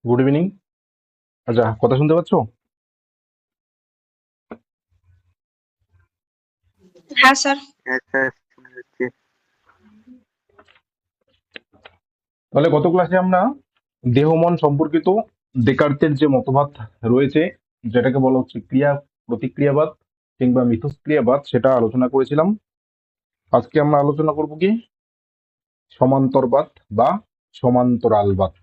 Good evening. আচ্ছা, কথা শুনতে পাচ্ছ? হ্যাঁ স্যার। আচ্ছা, শুনে যাচ্ছি। তাহলে গত ক্লাসে আমরা দেহ মন সম্পর্কিত ডেকার্তের যে মতবাদ রয়েছে, যেটাকে বলা হচ্ছে ক্রিয়া প্রতিক্রিয়াবাদ কিংবা মিথস্ক্রিয়াবাদ, সেটা আলোচনা করেছিলাম। আজকে আমরা আলোচনা করব কি সমান্তরবাদ বা সমান্তরালবাদ।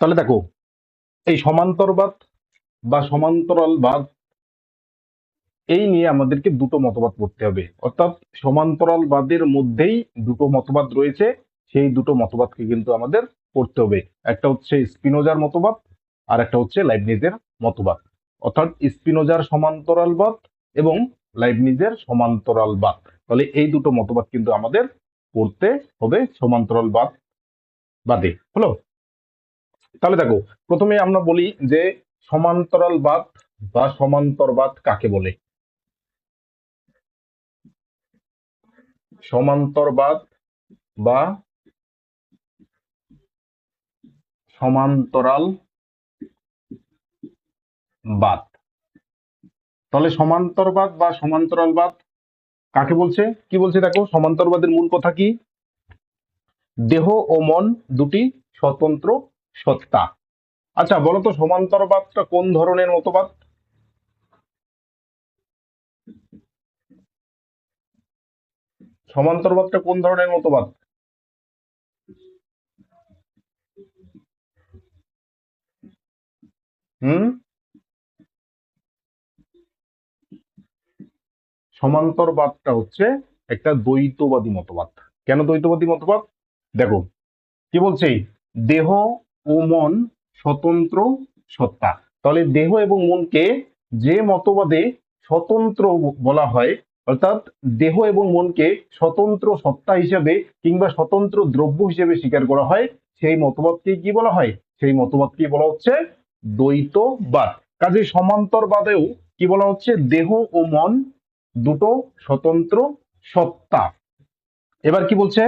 তাহলে দেখো, এই সমান্তরবাদ বা সমান্তরালবাদ এই নিয়ে আমাদেরকে দুটো মতবাদ পড়তে হবে, অর্থাৎ সমান্তরালবাদের মধ্যেই দুটো মতবাদ রয়েছে। সেই দুটো মতবাদকে কিন্তু আমাদের পড়তে হবে। একটা হচ্ছে স্পিনোজার মতবাদ, আর একটা হচ্ছে লাইবনিজের মতবাদ। অর্থাৎ স্পিনোজার সমান্তরালবাদ এবং লাইবনিজের সমান্তরালবাদ। তাহলে এই দুটো মতবাদ কিন্তু আমাদের পড়তে হবে সমান্তরালবাদ বাদে। হলো? তাহলে দেখো, প্রথমে আমরা বলি যে সমান্তরালবাদ বা সমান্তরবাদ কাকে বলে। সমান্তরবাদ বা সমান্তরাল বাদ। তাহলে সমান্তরবাদ বা সমান্তরালবাদ কাকে বলছে, কি বলছে? দেখো, সমান্তরবাদের মূল কথা কি? দেহ ও মন দুটি স্বতন্ত্র সত্তা। আচ্ছা, বলতো সমান্তরবাদটা কোন ধরনের মতবাদ? সমান্তরবাদটা কোন ধরনের মতবাদ? হুম সমান্তরবাদটা হচ্ছে একটা দ্বৈতবাদী মতবাদ। কেন দ্বৈতবাদী মতবাদ? দেখো, কি বলছে? দেহ ও মন স্বতন্ত্র সত্তা। তাহলে দেহ এবং মনকে যে মতবাদে স্বতন্ত্র বলা হয়, অর্থাৎ দেহ এবং মনকে স্বতন্ত্র সত্তা হিসেবে কিংবা স্বতন্ত্র দ্রব্য হিসেবে স্বীকার করা হয়, সেই মতবাদকে কি বলা হয়? সেই মতবাদকে বলা হচ্ছে দ্বৈতবাদ। কাজে সমান্তরবাদেও কি বলা হচ্ছে? দেহ ও মন দুটো স্বতন্ত্র সত্তা। এবার কি বলছে?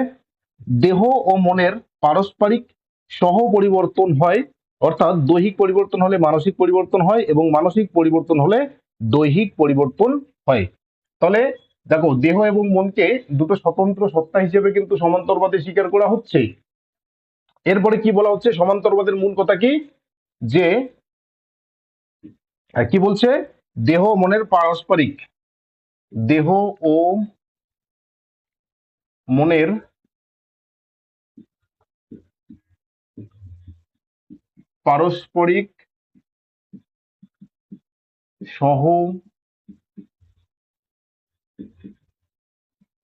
দেহ ও মনের পারস্পরিক সহ পরিবর্তন হয়, অর্থাৎ দৈহিক পরিবর্তন হলে মানসিক পরিবর্তন হয় এবং মানসিক পরিবর্তন হলে দৈহিক পরিবর্তন হয়। তাহলে দেখো, দেহ এবং মনকে দুটো স্বতন্ত্র সত্তা হিসেবে কিন্তু সমান্তরবাদে স্বীকার করা হচ্ছে। এরপরে কি বলা হচ্ছে? সমান্তরবাদের মূল কথা কি? যে কি বলছে? দেহ ও মনের পারস্পরিক, দেহ ও মনের পারস্পরিক সহ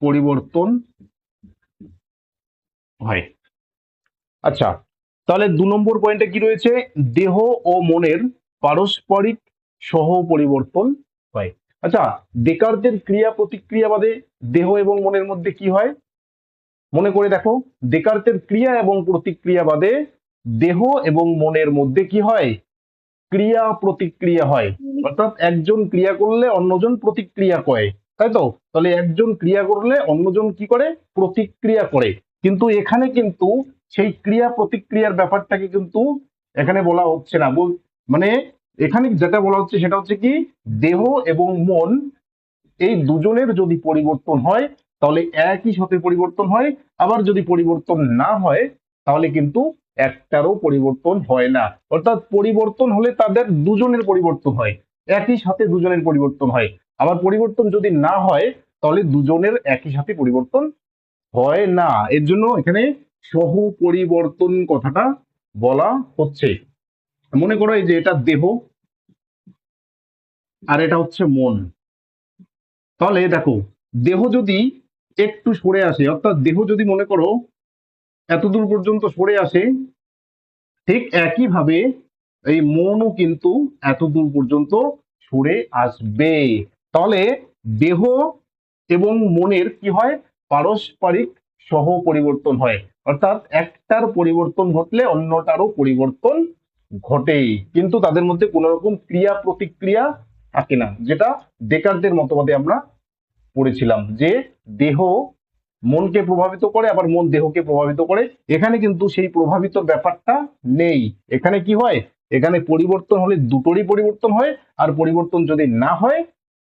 পরিবর্তন হয়। আচ্ছা, তাহলে 2 নম্বর পয়েন্টে কি রয়েছে? দেহ ও মনের পারস্পরিক সহ পরিবর্তন হয়। আচ্ছা, ডেকার্তের ক্রিয়া প্রতিক্রিয়াবাদে দেহ এবং মনের মধ্যে কি হয়? মনে করে দেখো, ডেকার্তের ক্রিয়া এবং প্রতিক্রিয়াবাদে দেহ এবং মনের মধ্যে কি হয়? ক্রিয়া প্রতিক্রিয়া হয়। অর্থাৎ একজন ক্রিয়া করলে অন্যজন প্রতিক্রিয়া করে, তাই তো? তাহলে একজন ক্রিয়া করলে অন্যজন কি করে? প্রতিক্রিয়া করে। কিন্তু এখানে কিন্তু সেই ক্রিয়া প্রতিক্রিয়ার ব্যাপারটাকে কিন্তু এখানে বলা হচ্ছে না। মানে এখানে যেটা বলা হচ্ছে সেটা হচ্ছে কি, দেহ এবং মন এই দুজনের যদি পরিবর্তন হয় তাহলে একই সাথে পরিবর্তন হয়, আবার যদি পরিবর্তন না হয় তাহলে কিন্তু একটারও পরিবর্তন হয় না। অর্থাৎ পরিবর্তন হলে তাদের দুজনের পরিবর্তন হয়, একই সাথে দুজনের পরিবর্তন হয়। আবার পরিবর্তন যদি না হয় তাহলে দুজনের একই সাথে পরিবর্তন হয় না। এর জন্য এখানে সহ পরিবর্তন কথাটা বলা হচ্ছে। মনে করো এই যে এটা দেহ আর এটা হচ্ছে মন। তাহলে দেখো, দেহ যদি একটু সরে আসে, অর্থাৎ দেহ যদি মনে করো এতদূর পর্যন্ত সরে আসে, ঠিক একইভাবে এই মনও কিন্তু এতদূর পর্যন্ত সরে আসবে। তাহলে দেহ এবং মনের কি হয়? পারস্পরিক সহ পরিবর্তন হয়। অর্থাৎ একটার পরিবর্তন ঘটলে অন্যটারও পরিবর্তন ঘটে, কিন্তু তাদের মধ্যে কোন রকম ক্রিয়া প্রতিক্রিয়া থাকে না, যেটা ডেকার্টের মতবাদে আমরা পড়েছিলাম যে দেহ মনকে প্রভাবিত করে, আবার মন দেহকে প্রভাবিত করে। এখানে কিন্তু সেই প্রভাবিত ব্যাপারটা নেই। এখানে কি হয়, এখানে পরিবর্তন হলে দুটোরই পরিবর্তন হয়, আর পরিবর্তন যদি না হয়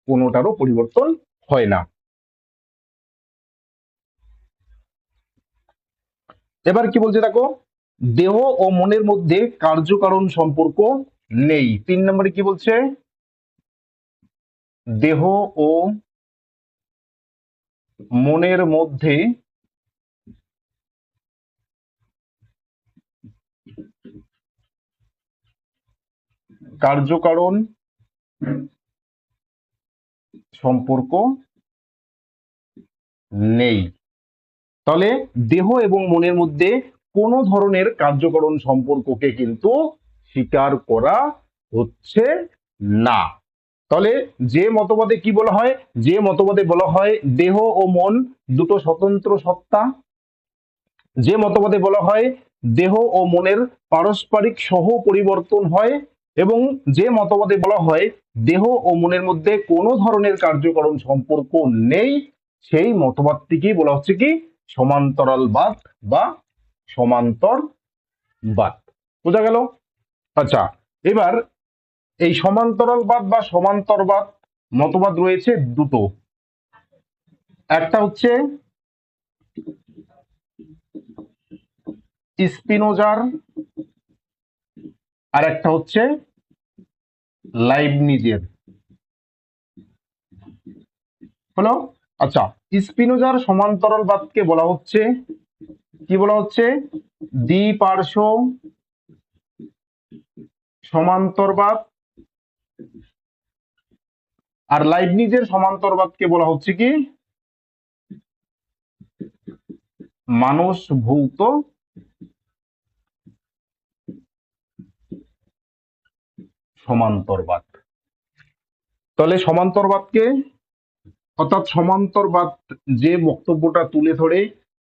কোনোটারও পরিবর্তন হয় না। এবার কি বলছে দেখো, দেহ ও মনের মধ্যে কার্যকারণ সম্পর্ক নেই। 3 নম্বরে কি বলছে, দেহ ও মনের মধ্যে কার্যকারণ সম্পর্ক নেই। তাহলে দেহ এবং মনের মধ্যে কোনো ধরনের কার্যকারণ সম্পর্ককে কিন্তু স্বীকার করা হচ্ছে না। তাহলে যে মতবাদে কি বলা হয়, যে মতবাদে বলা হয় দেহ ও মন দুটো স্বতন্ত্র সত্তা, যে মতবাদে বলা হয় দেহ ও মনের পারস্পরিক সহ পরিবর্তন হয়, এবং যে মতবাদে বলা হয় দেহ ও মনের মধ্যে কোনো ধরনের কার্যকারণ সম্পর্ক নেই, সেই মতবাদটিকেই বলা হচ্ছে কি সমান্তরালবাদ বা সমান্তরবাদ। বোঝা গেল? আচ্ছা, এবার এই সমান্তরালবাদ বা সমান্তরবাদ মতবাদ রয়েছে দুটো। একটা হচ্ছে স্পিনোজার, আর একটা হচ্ছে লাইবনিজের। হলো? আচ্ছা, স্পিনোজার সমান্তরালবাদকে বলা হচ্ছে কি, বলা হচ্ছে দ্বিপার্শ্ব সমান্তরবাদ, আর লাইবনিজের সমান্তরবাদকে বলা হচ্ছে কি মানস ভৌত সমান্তরবাদ। তাহলে সমান্তরবাদকে, অর্থাৎ সমান্তরবাদ যে বক্তব্যটা তুলে ধরে,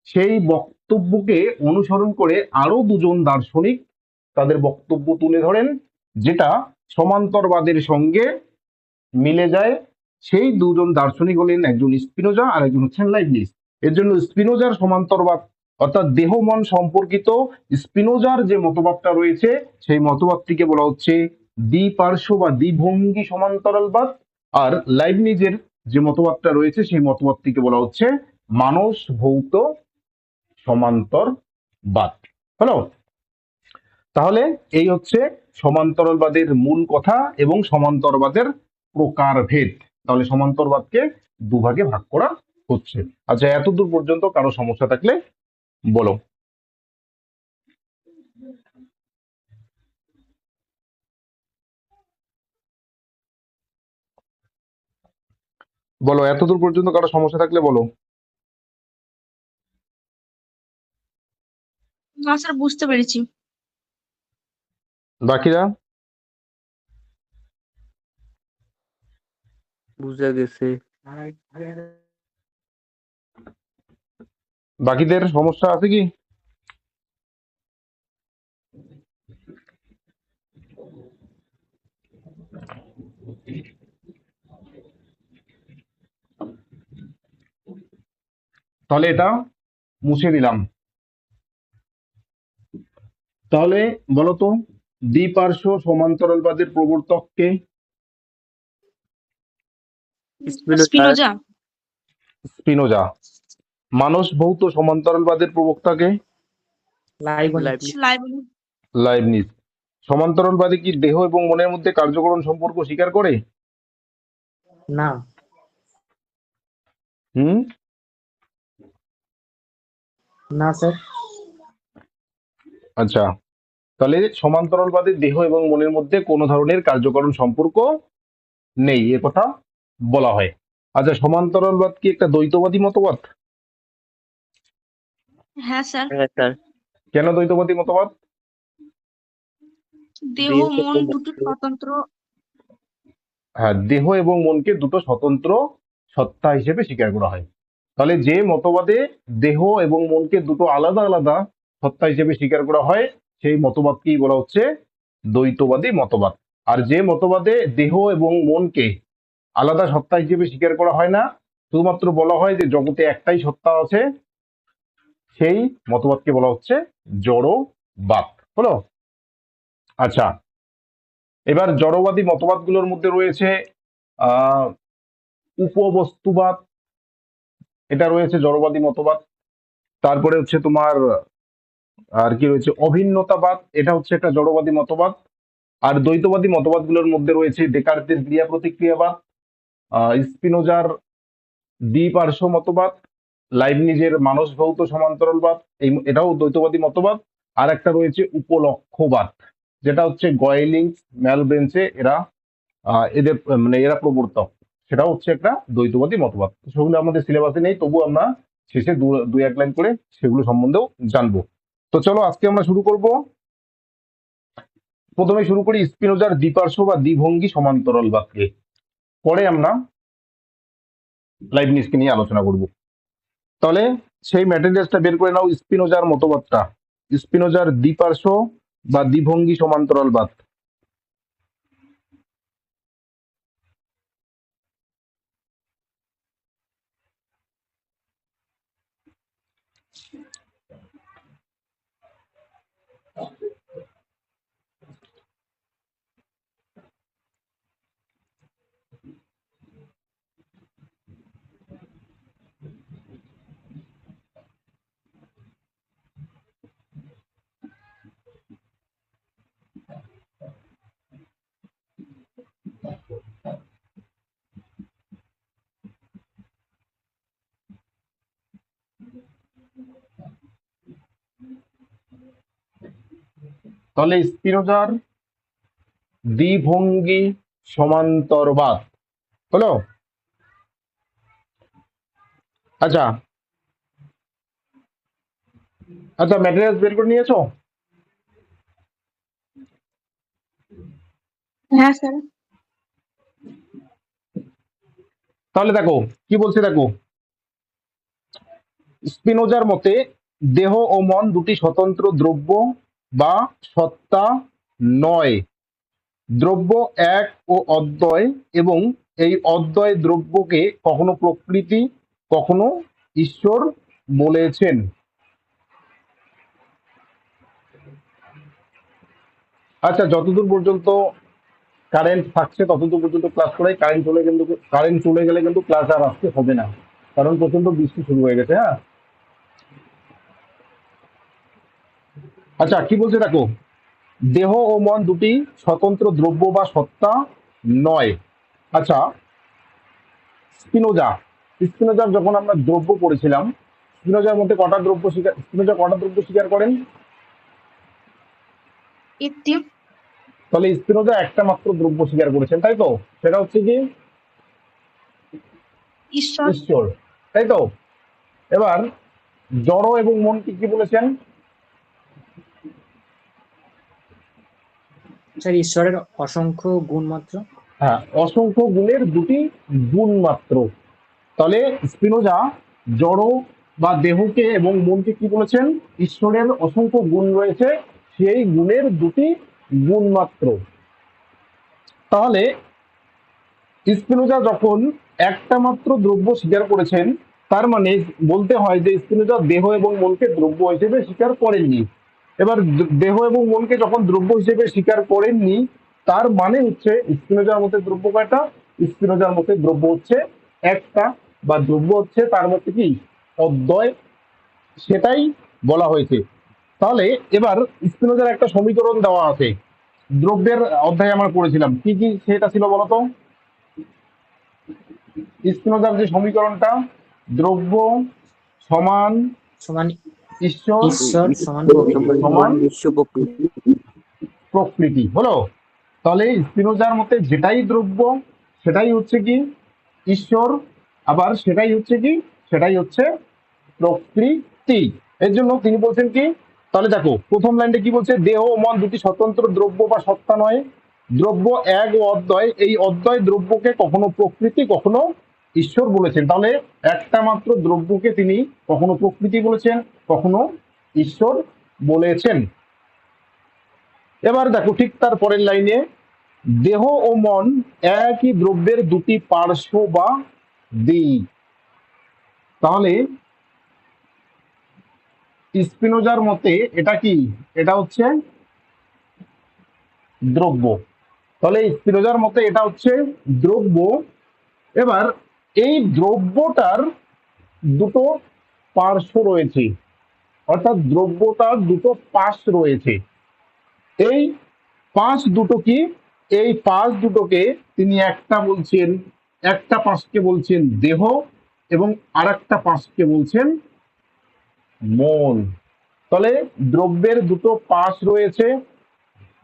সেই বক্তব্যকে অনুসরণ করে আরো দুজন দার্শনিক তাদের বক্তব্য তুলে ধরেন, যেটা সমান্তরবাদের সঙ্গে মিলে যায়। সেই দুজন দার্শনিক হলেন একজন স্পিনোজা আর একজন হচ্ছেন লাইবনিজ। এর জন্য স্পিনোজার সমান্তরবাদ, অর্থাৎ দেহ মন সম্পর্কিত স্পিনোজার যে মতবাদটা রয়েছে সেই মতবাদটিকে বলা হচ্ছে দ্বিপার্শ্ব বা দ্বিভঙ্গি সমান্তরালবাদ, আর লাইবনিজের যে মতবাদটা রয়েছে সেই মতবাদটিকে বলা হচ্ছে মানস ভৌত সমান্তরবাদ। হলো? তাহলে এই হচ্ছে সমান্তরালবাদের মূল কথা এবং সমান্তরবাদের প্রকারভেদ। তাহলে সমান্তরবাদকে দুভাগে ভাগ করা হচ্ছে। আচ্ছা, এতদূর পর্যন্ত কারো সমস্যা থাকলে বলো। বলো, এতদূর পর্যন্ত কারো সমস্যা থাকলে বলো। না স্যার, বুঝতে পেরেছি। বাকিরা? বুঝা গেছে। বাকিদের সমস্যা আছে কি? তাহলে এটা মুছে দিলাম। তাহলে বলো তো, দ্বিপার্শ্ব সমান্তরালবাদের প্রবর্তক কে? স্পিনোজা। স্পিনোজা। মানস ভৌত সমান্তরালবাদের প্রবক্তাকে? লাইবনিজ। লাইবনিজ। সমান্তরালবাদী কি দেহ এবং মনের মধ্যে কার্যকরণ সম্পর্ক স্বীকার করে? না। হুম, না স্যার। আচ্ছা, তাহলে সমান্তরালবাদী দেহ এবং মনের মধ্যে কোনো ধরনের কার্যকরণ সম্পর্ক নেই, এ কথা বলা হয়। আচ্ছা, সমান্তরালবাদ কি একটা দ্বৈতবাদী মতবাদ? হ্যাঁ স্যার। হ্যাঁ স্যার। কেন দ্বৈতবাদী মতবাদ? দেহ মন দুটো স্বতন্ত্র। হ্যাঁ, দেহ এবং মনকে দুটো স্বতন্ত্র সত্তা হিসেবে স্বীকার করা হয়। তাহলে যে মতবাদে দেহ এবং মনকে দুটো আলাদা আলাদা সত্তা হিসেবে স্বীকার করা হয় সেই মতবাদকেই বলা হচ্ছে দ্বৈতবাদী মতবাদ। আর যে মতবাদে দেহ এবং মনকে আলাদা সত্তা হিসেবে স্বীকার করা হয় না, শুধুমাত্র বলা হয় যে জগতে একটাই সত্তা আছে, সেই মতবাদকে বলা হচ্ছে জড়বাদ। হলো? আচ্ছা, এবার জড়বাদী মতবাদগুলোর মধ্যে রয়েছে আহ উপবস্তুবাদ, এটা রয়েছে জড়বাদী মতবাদ। তারপরে হচ্ছে তোমার আর কি রয়েছে অভিন্নতাবাদ, এটা হচ্ছে একটা জড়বাদী মতবাদ। আর দ্বৈতবাদী মতবাদগুলোর মধ্যে রয়েছে ডেকার্তের ক্রিয়া প্রতিক্রিয়াবাদ, স্পিনোজার দ্বিপার্শ্ব মতবাদ, লাইবনিজের মানস ভৌত সমান্তরালবাদ, এটাও দ্বৈতবাদী মতবাদ। আর একটা রয়েছে উপলক্ষ্যবাদ, যেটা হচ্ছে গয়েলিংস, ম্যালব্রেঞ্চে এরা এদের মানে এরা প্রবর্তক, সেটাও হচ্ছে একটা দ্বৈতবাদী মতবাদ। তো সেগুলো আমাদের সিলেবাসে নেই, তবু আমরা শেষে দুই এক লাইন করে সেগুলো সম্বন্ধেও জানবো। তো চলো আজকে আমরা শুরু করব। প্রথমে শুরু করি স্পিনোজার দ্বিপার্শ্ব বা দ্বিভঙ্গি সমান্তরালবাদকে, পরে আমরা লাইবনিজকে নিয়ে আলোচনা করব। তাহলে সেই ম্যাটেরিয়ালসটা বের করে নাও, স্পিনোজার মতবাদটা, স্পিনোজার দ্বিপার্শ্ব বা দ্বিভঙ্গি সমান্তরালবাদ। তাহলে স্পিনোজার দ্বিভঙ্গি সমান্তরবাদ হলো। আচ্ছা আচ্ছা, ম্যাটেরিয়ালস বের করে নিয়েছো? হ্যাঁ স্যার। তাহলে দেখো কি বলছে, দেখো স্পিনোজার মতে দেহ ও মন দুটি স্বতন্ত্র দ্রব্য বা সত্তা নয়, দ্রব্য এক ও অদ্বয়, এবং এই অদ্বয় দ্রব্যকে কখনো প্রকৃতি কখনো ঈশ্বর বলেছেন। আচ্ছা, যতদূর পর্যন্ত কারেন্ট থাকছে ততদূর পর্যন্ত ক্লাস করাই, কারেন্ট চলে গেলে কিন্তু ক্লাস আর আসতে হবে না, কারণ প্রচন্ড বৃষ্টি শুরু হয়ে গেছে। হ্যাঁ, আচ্ছা কি বলছে দেখো, দেহ ও মন দুটি স্বতন্ত্র দ্রব্য বা সত্তা নয়। আচ্ছা, স্পিনোজার যখন আমরা দ্রব্য পড়েছিলাম, স্পিনোজা কটা দ্রব্য স্বীকার করেন? একটি। তাহলে স্পিনোজা একটা মাত্র দ্রব্য স্বীকার করেছেন, তাই তো? সেটা হচ্ছে কি ঈশ্বর। ঈশ্বর, তাই তো? এবার জড় এবং মন কি কি বলেছেন? স্যার ঈশ্বরের অসংখ্য গুণ মাত্র। হ্যাঁ, অসংখ্য গুণের দুটি গুণ মাত্র। তাহলে স্পিনোজা জড় বা দেহকে এবং মনকে কি বলেছেন? ঈশ্বরের অসংখ্য গুণ রয়েছে, সেই গুণের দুটি গুণ মাত্র। তাহলে স্পিনোজা যখন একটা মাত্র দ্রব্য স্বীকার করেছেন, তার মানে বলতে হয় যে স্পিনোজা দেহ এবং মনকে দ্রব্য হিসেবে স্বীকার করেননি। এবার দেহ এবং মনকে যখন দ্রব্য হিসেবে স্বীকার করেননি, তার মানে হচ্ছে স্পিনোজার মতে দ্রব্য কয়টা? স্পিনোজার মতে দ্রব্য হচ্ছে একটা, বা দ্রব্য হচ্ছে তার মধ্যে কি অদ্বয়, সেটাই বলা হয়েছে। তাহলে এবার স্পিনোজার একটা সমীকরণ দেওয়া আছে, দ্রব্যের অধ্যায়ে আমরা পড়েছিলাম, কি কি সেটা ছিল বলতো? স্পিনোজার যে সমীকরণটা, দ্রব্য সমান সমান ঈশ্বর ঈশ্বর সমান সমান প্রকৃতি হলো। তাহলে স্পিনোজার মতে যেটাই দ্রব্য সেটাই হচ্ছে কি ঈশ্বর, আবার সেটাই হচ্ছে কি সেটাই হচ্ছে প্রকৃতি। এর জন্য তিনি বলছেন কি, তাহলে দেখো প্রথম লাইনটা কি বলছে, দেহ ও মন দুটি স্বতন্ত্র দ্রব্য বা সত্তা নয়, দ্রব্য এক ও অদ্বয়, এই অদ্বয় দ্রব্যকে কখনো প্রকৃতি কখনো ঈশ্বর বলেছেন। তাহলে একটা মাত্র দ্রব্যকে তিনি কখনো প্রকৃতি বলেছেন, কখনো ঈশ্বর বলেছেন। এবার দেখো ঠিক তার পরের লাইনে, দেহ ও মন একই দ্রব্যের দুটি পার্শ্ব বা দিক। তাহলে স্পিনোজার মতে এটা কি? এটা হচ্ছে দ্রব্য। তাহলে স্পিনোজার মতে এটা হচ্ছে দ্রব্য। এবার এই দ্রব্যটার দুটো পার্শ্ব রয়েছে, অর্থাৎ দ্রব্যটার দুটো পাশ রয়েছে। এই পাশ দুটো কি? এই পাশ দুটোকে তিনি একটা বলছেন, একটা পাশকে বলছেন দেহ এবং আরেকটা পাশকে বলছেন মন। তাহলে দ্রব্যের দুটো পাশ রয়েছে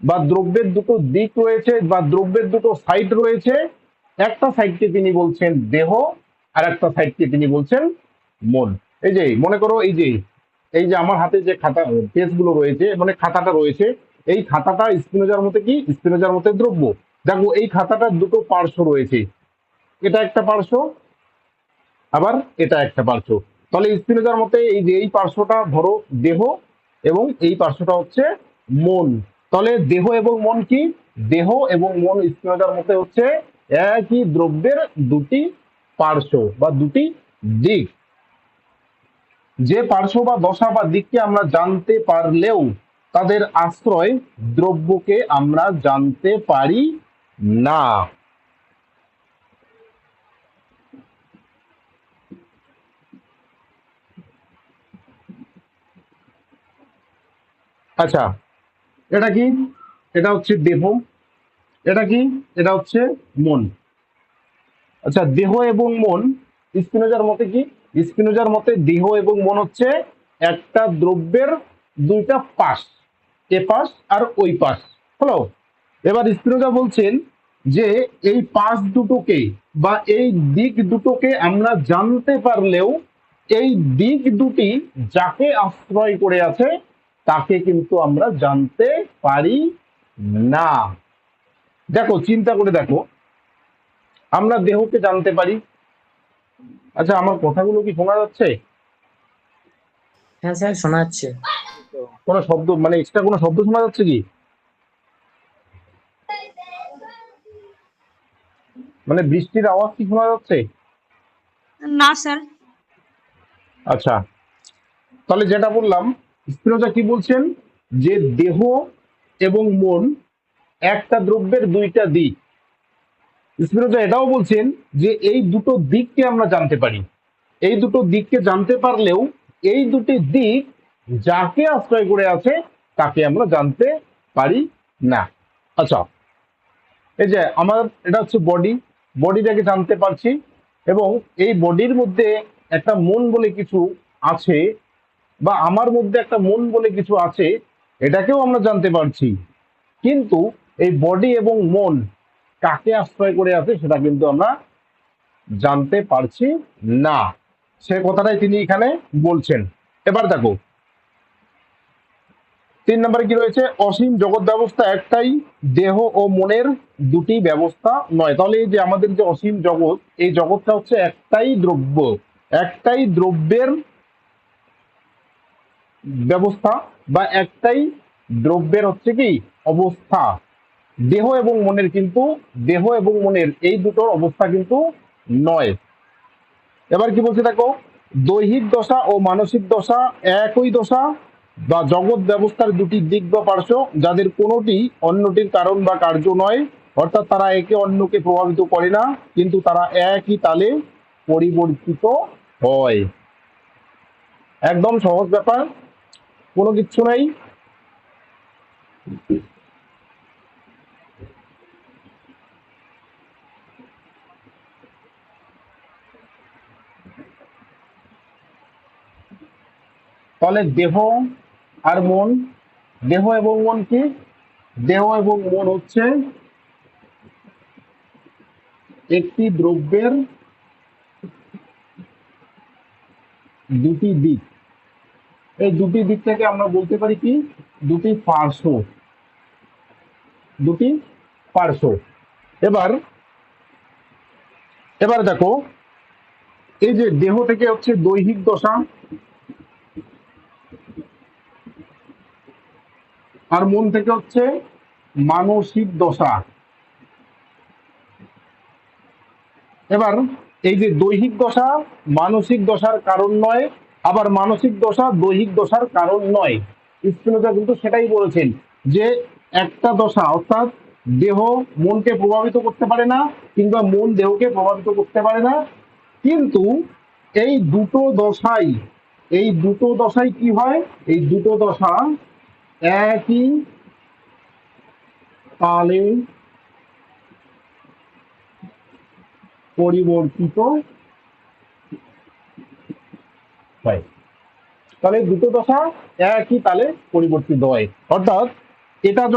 বা দ্রব্যের দুটো দিক রয়েছে বা দ্রব্যের দুটো সাইড রয়েছে। একটা সাইডকে তিনি বলছেন দেহ, আর একটা সাইডকে তিনি বলছেন মন। এই যে মনে করো, এই যে আমার হাতে যে খাতা পেজ গুলো রয়েছে, মানে খাতাটা রয়েছে, এই খাতাটা স্পিনোজার মতে কি? স্পিনোজার মতে দ্রব্য। দেখো এই খাতাটার দুটো পার্শ্ব রয়েছে, এটা একটা পার্শ্ব, আবার এটা একটা পার্শ্ব। তাহলে স্পিনোজার মতে এই যে এই পার্শ্বটা ধরো দেহ এবং এই পার্শ্বটা হচ্ছে মন। তাহলে দেহ এবং মন কি? দেহ এবং মন স্পিনোজার মতে হচ্ছে একই দ্রব্যের দুটি পার্শ্ব বা দুটি দিক। যে পার্শ্ব বা দশা বা দিককে আমরা জানতে পারলেও তাদের আশ্রয় দ্রব্যকে আমরা জানতে পারি না। আচ্ছা, এটা কি? এটা হচ্ছে দেহ। এটা কি? এটা হচ্ছে মন। আচ্ছা, দেহ এবং মন স্পিনোজার মতে কি? স্পিনোজার মতে দেহ এবং মন হচ্ছে একটা দ্রব্যের দুইটা পাশ, এ পাশ আর ওই পাশ। হলো। এবার স্পিনোজা বলছেন যে এই পাশ দুটোকে বা এই দিক দুটোকে আমরা জানতে পারলেও এই দিক দুটি যাকে আশ্রয় করে আছে তাকে কিন্তু আমরা জানতে পারি না। দেখো, চিন্তা করে দেখো, আমরা দেহকে জানতে পারি। আচ্ছা, আমার কথাগুলো কি শোনা যাচ্ছে? হ্যাঁ স্যার, শোনা যাচ্ছে। কোনো শব্দ, মানে এক্সট্রা কোনো শব্দ শোনা যাচ্ছে কি? মানে বৃষ্টির আওয়াজ কি শোনা যাচ্ছে? না স্যার। আচ্ছা, তাহলে যেটা বললাম, স্পিনোজা কি বলছেন? যে দেহ এবং মন একটা দ্রব্যের দুইটা দিক। স্পিনোজা এটাও বলছেন যে এই দুটো দিককে আমরা জানতে পারি। এই দুটো দিককে জানতে পারলেও এই দুটি দিক যাকে আশ্রয় করে আছে তাকে আমরা জানতে পারি না। আচ্ছা, এই যে আমার এটা হচ্ছে বডি, বডিটাকে জানতে পারছি এবং এই বডির মধ্যে একটা মন বলে কিছু আছে, বা আমার মধ্যে একটা মন বলে কিছু আছে, এটাকেও আমরা জানতে পারছি। কিন্তু এই বডি এবং মন কাকে আশ্রয় করে আছে সেটা কিন্তু আমরা জানতে পারছি না। সে কথাটাই তিনি এখানে বলছেন। এবার দেখো 3 নম্বরে কি রয়েছে? অসীম জগৎ ব্যবস্থা একটাই, দেহ ও মনের দুটি ব্যবস্থা নয়। তাহলে এই যে আমাদের যে অসীম জগৎ, এই জগৎটা হচ্ছে একটাই দ্রব্য, একটাই দ্রব্যের ব্যবস্থা বা একটাই দ্রব্যের হচ্ছে কি অবস্থা। দেহ এবং মনের কিন্তু, দেহ এবং মনের এই দুটোর অবস্থা কিন্তু নয়। এবার কি বলছে দেখো, দৈহিক দশা ও মানসিক দশা একই দশা বা জগৎ ব্যবস্থার দুটি দিক বা পার্শ্ব, যাদের কোনোটি অন্যটির কারণ বা কার্য নয়। অর্থাৎ তারা একে অন্যকে প্রভাবিত করে না, কিন্তু তারা একই তালে পরিবর্তিত হয়। একদম সহজ ব্যাপার, কোনো কিচ্ছু নাই। তাহলে দেহ আর মন, দেহ এবং মন কি? দেহ এবং মন হচ্ছে একটি দ্রব্যের দুটি দিক। এই দুটি দিক থেকে আমরা বলতে পারি কি? দুটি পার্শ্ব, দুটি পার্শ্ব। এবার এবার দেখো, এই যে দেহ থেকে হচ্ছে দৈহিক দশা আর মন থেকে হচ্ছে মানসিক দশা। এবার এই যে দৈহিক দশা মানসিক দশার কারণ নয়, আবার মানসিক দশা দৈহিক দশার কারণ নয়, স্পিনোজা কিন্তু সেটাই বলেছেন যে একটা দশা অর্থাৎ দেহ মনকে প্রভাবিত করতে পারে না কিংবা মন দেহকে প্রভাবিত করতে পারে না, কিন্তু এই দুটো দশাই কি হয়, এই দুটো দশা একই কালে পরিবর্তিত হয়। তাহলে দুটো দশা একই তালে পরিবর্তিত হয়, অর্থাৎ এটার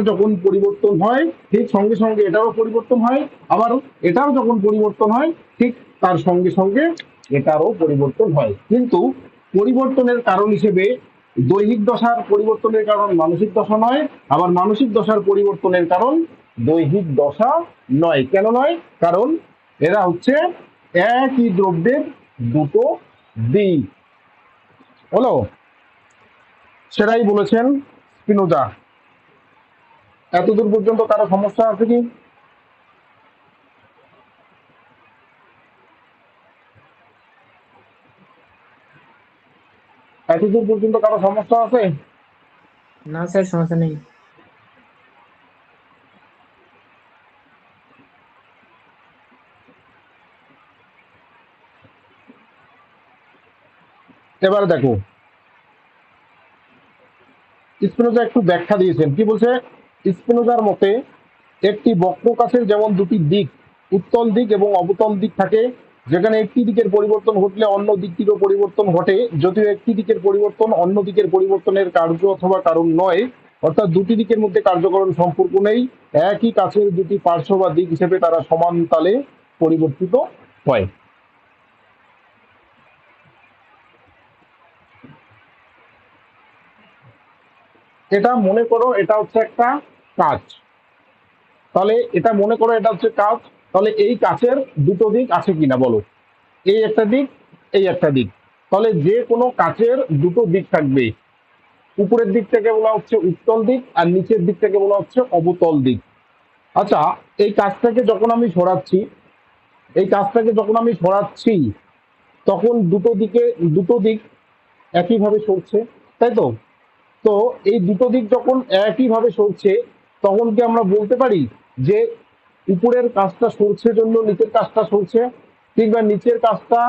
যখন পরিবর্তন হয় ঠিক সঙ্গে সঙ্গে এটারও পরিবর্তন হয়, আবার এটাও যখন পরিবর্তন হয় ঠিক তার সঙ্গে সঙ্গে এটারও পরিবর্তন হয়। কিন্তু পরিবর্তনের কারণ হিসেবে দৈহিক দশার পরিবর্তনের কারণ মানসিক দশা নয়, আবার মানসিক দশার পরিবর্তনের কারণ দৈহিক দশা নয়। কেন নয়? কারণ এরা হচ্ছে একই দ্রব্যের দুটো দিক। হলো, সেটাই বলেছেন স্পিনোজা। এতদূর পর্যন্ত কারো সমস্যা আছে কি? এতদূর পর্যন্ত কারো সমস্যা আছে? না স্যার, সমস্যা নেই। এবার দেখো, স্পিনোজা একটু ব্যাখ্যা দিয়েছেন। কি বলছে? স্পিনোজার মতে একটি বক্রকাছের যেমন দুটি দিক, উত্তল দিক এবং অবতল দিক থাকে, যেখানে একটি দিকের পরিবর্তন ঘটলে অন্য দিকটিরও পরিবর্তন ঘটে, যদিও একটি দিকের পরিবর্তন অন্য দিকের পরিবর্তনের কার্য অথবা কারণ নয়, অর্থাৎ দুটি দিকের মধ্যে কার্যকরণ সম্পর্ক নেই, একই কাছের দুটি পার্শ্ব বা দিক হিসেবে তারা সমান তালে পরিবর্তিত হয়। এটা মনে করো এটা হচ্ছে একটা কাঁচ, তাহলে এটা মনে করো এটা হচ্ছে কাঁচ, তাহলে এই কাঁচের দুটো দিক আছে কিনা বলো? এই একটা দিক, এই একটা দিক। তাহলে যে কোনো কাঁচের দুটো দিক থাকবে, উপরের দিকটাকে বলা হচ্ছে উত্তল দিক আর নিচের দিকটাকে বলা হচ্ছে অবতল দিক। আচ্ছা, এই কাঁচটাকে যখন আমি সরাচ্ছি, তখন দুটো দিক একইভাবে সরছে, তাই তো? তো এই দুটো দিক যখন একইভাবে সরছে, তখন কি আমরা বলতে পারি যে উপরের কাজটা সরছে জন্য নিচের কাজটা সরছে, কিংবা নিচের কাজটা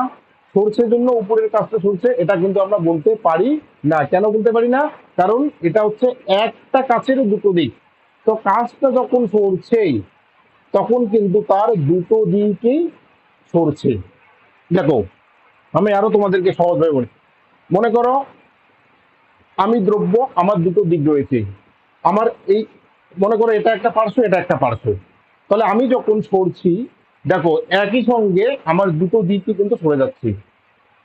সরছে জন্য উপরের কাজটা সরছে? এটা কিন্তু আমরা বলতে পারি না। কেন বলতে পারি না? কারণ এটা হচ্ছে একটা কাছের দুটো দিক। তো কাজটা যখন সরছে তখন কিন্তু তার দুটো দিকই সরছে। দেখো, আমি আরো তোমাদেরকে সহজভাবে বলি। মনে করো আমি দ্রব্য, আমার দুটো দিক রয়েছে, আমার এই মনে করো এটা একটা পার্শ্ব, এটা একটা পার্শ্ব। তাহলে আমি যখন সরছি, দেখো একই সঙ্গে আমার দুটো দিকই কিন্তু সরে যাচ্ছে।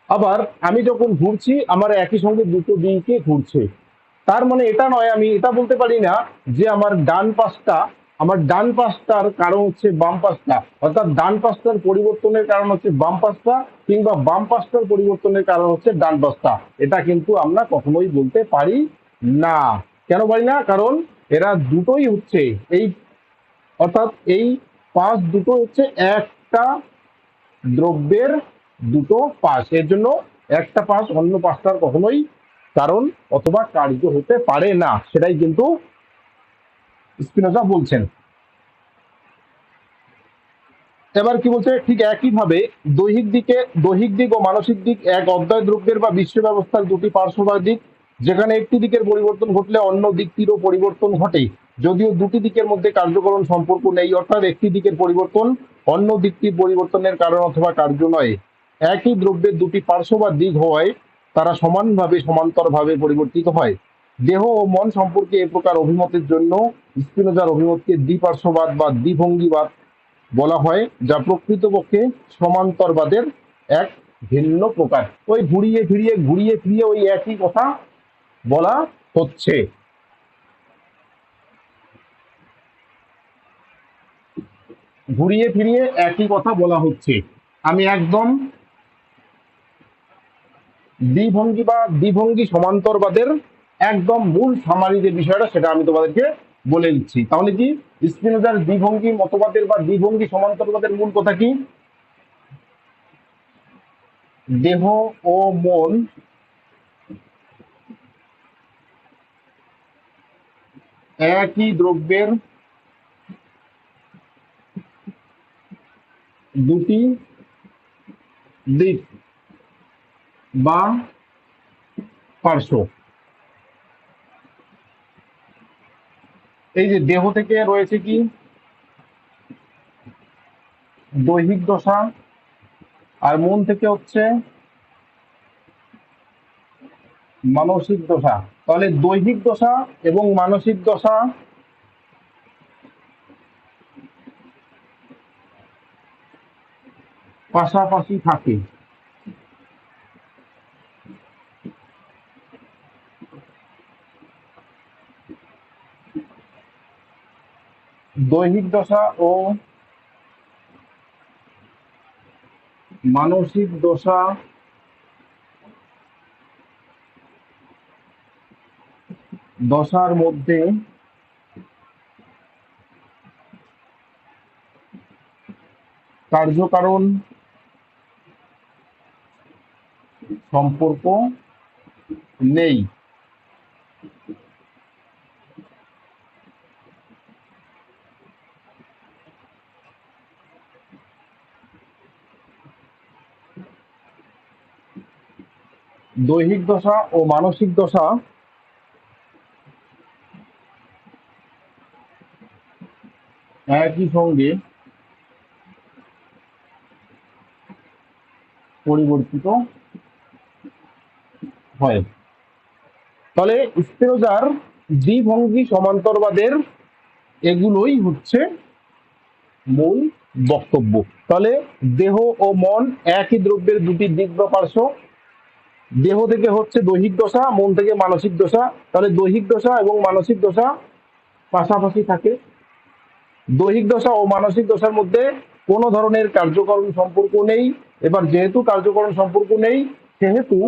আবার আমি যখন ঘুরছি আমার একই সঙ্গে দুটো দিকে ঘুরছে। তার মানে এটা নয়, আমি এটা বলতে পারি না যে আমার ডান পাশটার কারণ হচ্ছে বাম পাশটা, অর্থাৎ ডান পাশটার পরিবর্তনের কারণ হচ্ছে বাম পাশটা, কিংবা বাম পাশটার পরিবর্তনের কারণ হচ্ছে ডান পাশটা। এটা কিন্তু আমরা কখনোই বলতে পারি না। কেন পারি না? কারণ এরা দুটোই হচ্ছে এই, অর্থাৎ এই পাশ দুটো হচ্ছে একটা দ্রব্যের দুটো পাশ, এর জন্য একটা পাশ অন্য পাশটার কখনোই কারণ অথবা কার্য হতে পারে না। সেটাই কিন্তু স্পিনোজা বলছেন। এবার কি বলছে? ঠিক একইভাবে দৈহিক দিক ও মানসিক দিক এক অদ্বয় দ্রব্যের বা বিশ্ব ব্যবস্থার দুটি পার্শ্ব বা দিক, যেখানে একটি দিকের পরিবর্তন ঘটলে অন্য দিকটিরও পরিবর্তন ঘটে, যদিও দুটি দিকের মধ্যে কার্যকরণ সম্পর্ক নেই, অর্থাৎ একটি দিকের পরিবর্তন অন্য দিকটির পরিবর্তনের কারণ অথবা কার্য নয়। একই দ্রব্যের দুটি পার্শ্ব বা দিক হওয়ায় তারা সমান্তরভাবে পরিবর্তিত হয়। দেহ ও মন সম্পর্কে এ প্রকার অভিমতের জন্য স্পিনোজার অভিমতকে দ্বিপার্শ্ববাদ বা দ্বিভঙ্গিবাদ বলা হয়, যা প্রকৃতপক্ষে সমান্তরবাদের এক ভিন্ন প্রকার। ওই ঘুরিয়ে ফিরিয়ে ওই একই কথা বলা হচ্ছে। ঘুরিয়ে ফিরিয়ে একই কথা বলা হচ্ছে। আমি একদম দ্বিভঙ্গি সমান্তরবাদের একদম মূল সামারি যে বিষয়টা, সেটা আমি তোমাদেরকে বলে দিচ্ছি। তাহলে কি স্পিনোজার দ্বিভঙ্গি মতবাদের বা দ্বিভঙ্গি সমান্তরবাদের মূল কথা কি? দেহ ও মন একই দ্রব্যের দুটি দিক বা পার্শ্ব। এই যে দেহ থেকে রয়েছে কি দৈহিক দশা, আর মন থেকে হচ্ছে মানসিক দশা। তাহলে দৈহিক দশা এবং মানসিক দশা পাশাপাশি থাকে। দৈহিক দশা ও মানসিক দশা দশার মধ্যে কার্যকারণ সম্পর্ক নেই। দৈহিক দশা ও মানসিক দশা একই সঙ্গে পরিবর্তিত হয়। তাহলে স্পিনোজার দ্বিভঙ্গি সমান্তরবাদের এগুলোই হচ্ছে মূল বক্তব্য। তাহলে দেহ ও মন একই দ্রব্যের দুটি দিক বা পার্শ্ব। দেহ থেকে হচ্ছে দৈহিক দশা, মন থেকে মানসিক দশা। তাহলে দৈহিক দশা এবং মানসিক দশা পাশাপাশি থাকে। দৈহিক দশা ও মানসিক দশার মধ্যে কোনো ধরনের কার্যকরণ সম্পর্ক নেই। এবার যেহেতু কার্যকরণ সম্পর্ক নেই, সেহেতু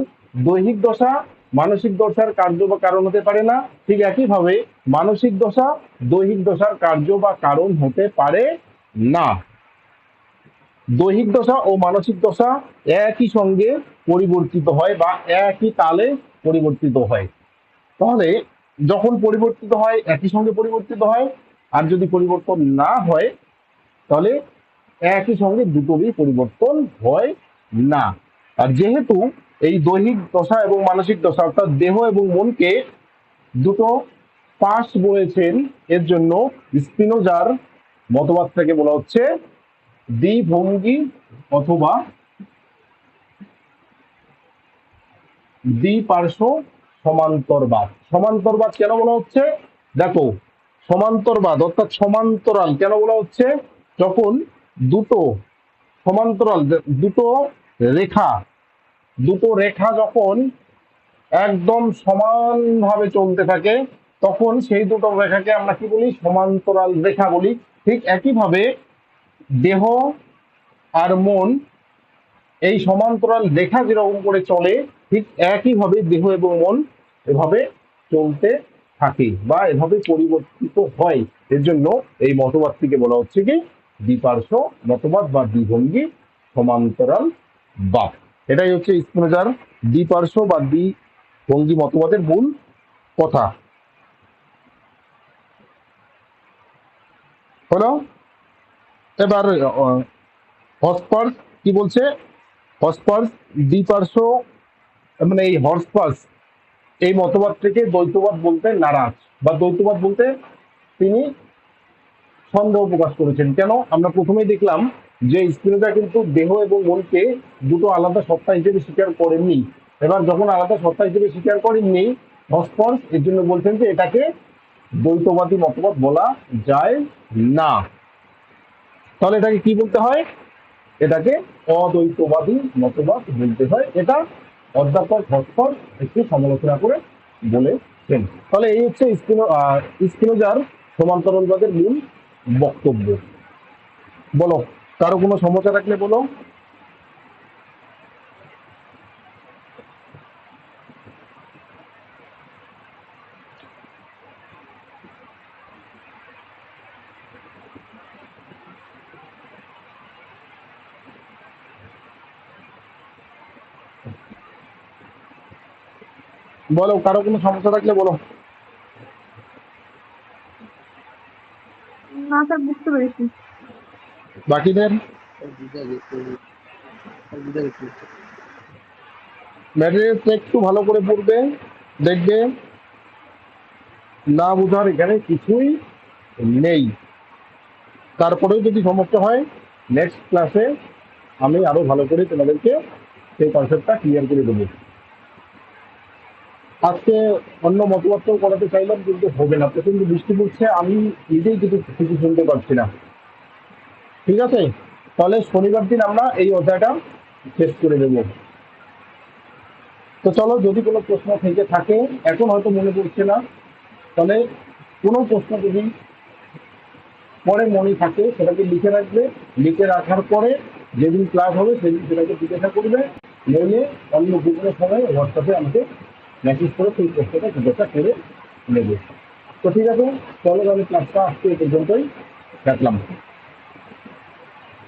দৈহিক দশা মানসিক দশার কার্য বা কারণ হতে পারে না। ঠিক একইভাবে মানসিক দশা দৈহিক দশার কার্য বা কারণ হতে পারে না। দৈহিক দশা ও মানসিক দশা একই সঙ্গে পরিবর্তিত হয় বা একই তালে পরিবর্তিত হয়। তাহলে যখন পরিবর্তিত হয় একই সঙ্গে পরিবর্তিত হয়, আর যদি পরিবর্তন না হয় তাহলে একই সঙ্গে দুটোরই পরিবর্তন হয় না। আর যেহেতু এই দৈহিক দশা এবং মানসিক দশা অর্থাৎ দেহ এবং মনকে দুটো পাশ বলেছেন, এর জন্য স্পিনোজার মতবাদটাকে বলা হচ্ছে দ্বিভঙ্গি অথবা দ্বিপার্শ্ব সমান্তরবাদ। সমান্তরবাদ কেন বলা হচ্ছে? দেখো, সমান্তরবাদ অর্থাৎ সমান্তরাল কেন বলা হচ্ছে? যখন দুটো সমান্তরাল দুটো রেখা দুটো রেখা যখন একদম সমানভাবে চলতে থাকে, তখন সেই দুটো রেখাকে আমরা কি বলি? সমান্তরাল রেখা বলি। ঠিক একইভাবে দেহ আর মন এই সমান্তরাল রেখা যেরকম করে চলে, ঠিক একইভাবে দেহ এবং মন এভাবে চলতে থাকে বা এভাবে পরিবর্তিত হয়। এর জন্য এই মতবাদটিকে বলা হচ্ছে কি দ্বিপার্শ্ব মতবাদ বা দ্বিভঙ্গি সমান্তরাল বাদ। এটাই হচ্ছে স্পিনোজার দ্বিপার্শ্ব বা দ্বিভঙ্গি মতবাদের মূল কথা। হলো। এবার হসপার্স কি বলছে? হসপার্স দ্বিপার্শ্ব মানে এই হসপার্স এই মতবাদটিকে দ্বৈতবাদ বলতে নারাজ বা দ্বৈতবাদ বলতে তিনি সন্দেহ প্রকাশ করেছেন। কেন? আমরা প্রথমেই দেখলাম যে স্পিনোজা কিন্তু দেহ এবং মনকে দুটো আলাদা সত্তা হিসেবে স্বীকার করেননি। এবার যখন আলাদা সত্তা হিসেবে স্বীকার করেননি, হসপার্স এর জন্য বলছেন যে এটাকে দ্বৈতবাদী মতবাদ বলা যায় না। তাহলে এটাকে কি বলতে হয়? এটাকে অদ্বৈতবাদী মতবাদ বলতে হয়। এটা অধ্যাপক হসপার্স একটু সমালোচনা করে বলেছেন। তাহলে এই হচ্ছে স্পিনোজার সমান্তরালবাদের মূল বক্তব্য। বলো, কারো কোনো সমস্যা থাকলে বলো। বলো, কারো কোনো সমস্যা থাকলে বলো। না স্যার, বুঝতে পেরেছি। বাকিদের ম্যাটেরিয়ালসটা একটু ভালো করে পড়বে, দেখবে না বোঝার এখানে কিছুই নেই। তারপরেও যদি সমস্যা হয় নেক্সট ক্লাসে আমি আরো ভালো করে তোমাদেরকে সেই কনসেপ্টটা ক্লিয়ার করে দেবো। আজকে অন্য মতবাদটাও করাতে চাইলাম কিন্তু হবে না, প্রচন্ড বৃষ্টি পড়ছে, আমি নিজেই কিছু শুনতে পাচ্ছি না। ঠিক আছে, তাহলে শনিবার দিন আমরা এই অধ্যায়টা শেষ করে দেবো। তো চলো, যদি কোনো প্রশ্ন থেকে থাকে, এখন হয়তো মনে পড়ছে না, তাহলে কোনো প্রশ্ন যদি পরে মনে থাকে সেটাকে লিখে রাখবে। লিখে রাখার পরে যেদিন ক্লাস হবে সেদিন সেটাকে জিজ্ঞাসা করবে, নইলে অন্য যে কোনো সময় হোয়াটসঅ্যাপে আমাকে মেসেজ করে সেই প্রশ্নটা জিজ্ঞাসা করে নেবে। তো ঠিক আছে, চলো, আমি ক্লাসটা আজকে এই পর্যন্তই রাখলাম।